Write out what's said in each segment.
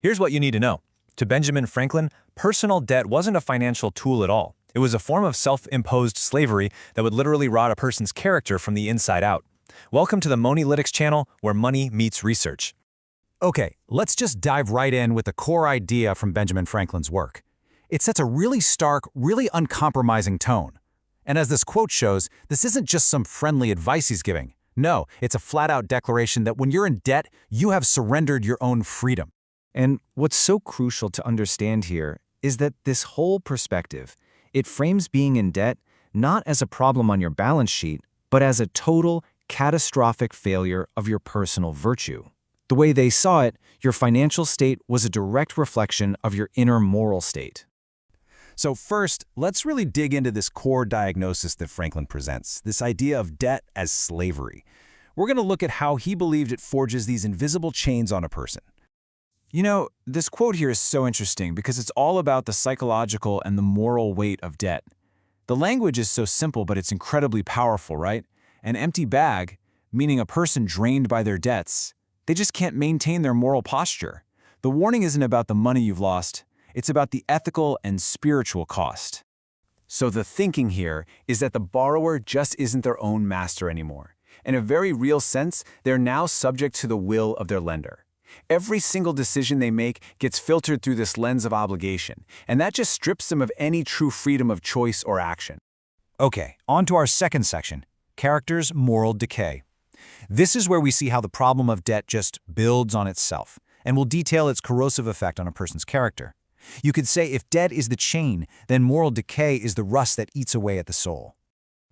Here's what you need to know. To Benjamin Franklin, personal debt wasn't a financial tool at all. It was a form of self-imposed slavery that would literally rot a person's character from the inside out. Welcome to the MoniLytics channel, where money meets research. Okay, let's just dive right in with the core idea from Benjamin Franklin's work. It sets a really stark, really uncompromising tone. And as this quote shows, this isn't just some friendly advice he's giving. No, it's a flat-out declaration that when you're in debt, you have surrendered your own freedom. And what's so crucial to understand here is that this whole perspective, it frames being in debt not as a problem on your balance sheet, but as a total, catastrophic failure of your personal virtue. The way they saw it, your financial state was a direct reflection of your inner moral state. So first, let's really dig into this core diagnosis that Franklin presents, this idea of debt as slavery. We're going to look at how he believed it forges these invisible chains on a person. You know, this quote here is so interesting because it's all about the psychological and the moral weight of debt. The language is so simple, but it's incredibly powerful, right? An empty bag, meaning a person drained by their debts, they just can't maintain their moral posture. The warning isn't about the money you've lost, it's about the ethical and spiritual cost. So the thinking here is that the borrower just isn't their own master anymore. In a very real sense, they're now subject to the will of their lender. Every single decision they make gets filtered through this lens of obligation, and that just strips them of any true freedom of choice or action. Okay, on to our second section, character's moral decay. This is where we see how the problem of debt just builds on itself, and we'll detail its corrosive effect on a person's character. You could say if debt is the chain, then moral decay is the rust that eats away at the soul.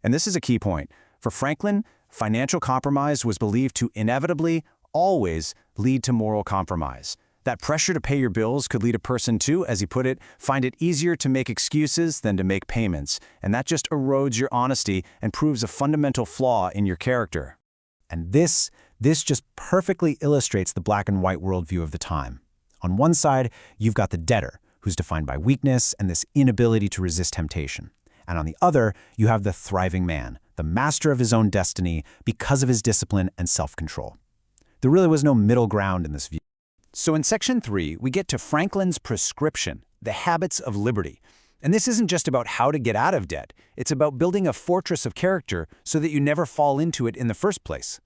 And this is a key point. For Franklin, financial compromise was believed to inevitably, always lead to moral compromise. That pressure to pay your bills could lead a person to, as he put it, find it easier to make excuses than to make payments, and that just erodes your honesty and proves a fundamental flaw in your character. And this just perfectly illustrates the black and white worldview of the time. On one side, you've got the debtor, who's defined by weakness and this inability to resist temptation. And on the other, you have the thriving man, the master of his own destiny because of his discipline and self-control. There really was no middle ground in this view. So in Section 3, we get to Franklin's prescription, the habits of liberty. And this isn't just about how to get out of debt. It's about building a fortress of character so that you never fall into it in the first place.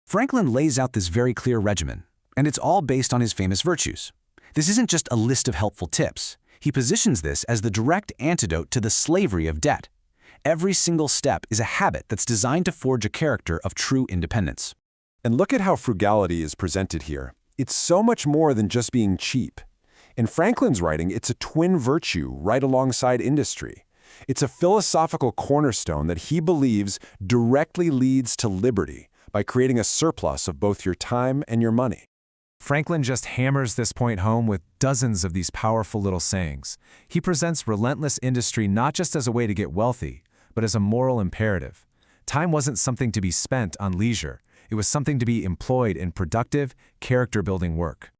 Franklin lays out this very clear regimen, and it's all based on his famous virtues. This isn't just a list of helpful tips. He positions this as the direct antidote to the slavery of debt. Every single step is a habit that's designed to forge a character of true independence. And look at how frugality is presented here. It's so much more than just being cheap. In Franklin's writing, it's a twin virtue right alongside industry. It's a philosophical cornerstone that he believes directly leads to liberty by creating a surplus of both your time and your money. Franklin just hammers this point home with dozens of these powerful little sayings. He presents relentless industry not just as a way to get wealthy, but as a moral imperative. Time wasn't something to be spent on leisure. It was something to be employed in productive, character-building work.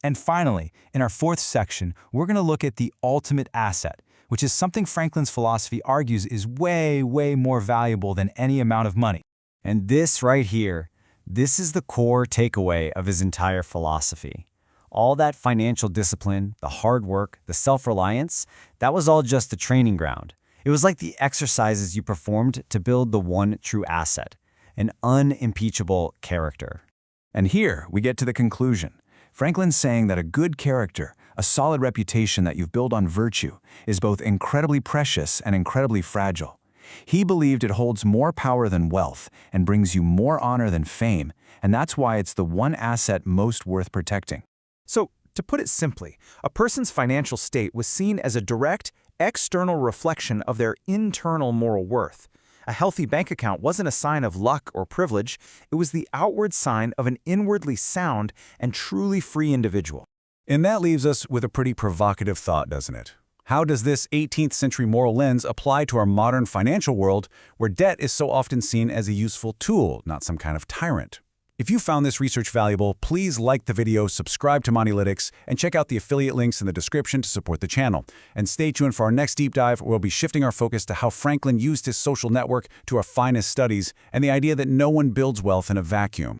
And finally, in our fourth section, we're going to look at the ultimate asset, which is something Franklin's philosophy argues is way, way more valuable than any amount of money. And this right here, this is the core takeaway of his entire philosophy. All that financial discipline, the hard work, the self-reliance, that was all just the training ground. It was like the exercises you performed to build the one true asset, an unimpeachable character. And here we get to the conclusion. Franklin's saying that a good character, a solid reputation that you've built on virtue, is both incredibly precious and incredibly fragile. He believed it holds more power than wealth and brings you more honor than fame, and that's why it's the one asset most worth protecting. So, to put it simply, a person's financial state was seen as a direct, external reflection of their internal moral worth. A healthy bank account wasn't a sign of luck or privilege, it was the outward sign of an inwardly sound and truly free individual. And that leaves us with a pretty provocative thought, doesn't it? How does this 18th century moral lens apply to our modern financial world where debt is so often seen as a useful tool, not some kind of tyrant? If you found this research valuable, please like the video, subscribe to MoniLytics, and check out the affiliate links in the description to support the channel. And stay tuned for our next deep dive, where we'll be shifting our focus to how Franklin used his social network to our finest studies and the idea that no one builds wealth in a vacuum.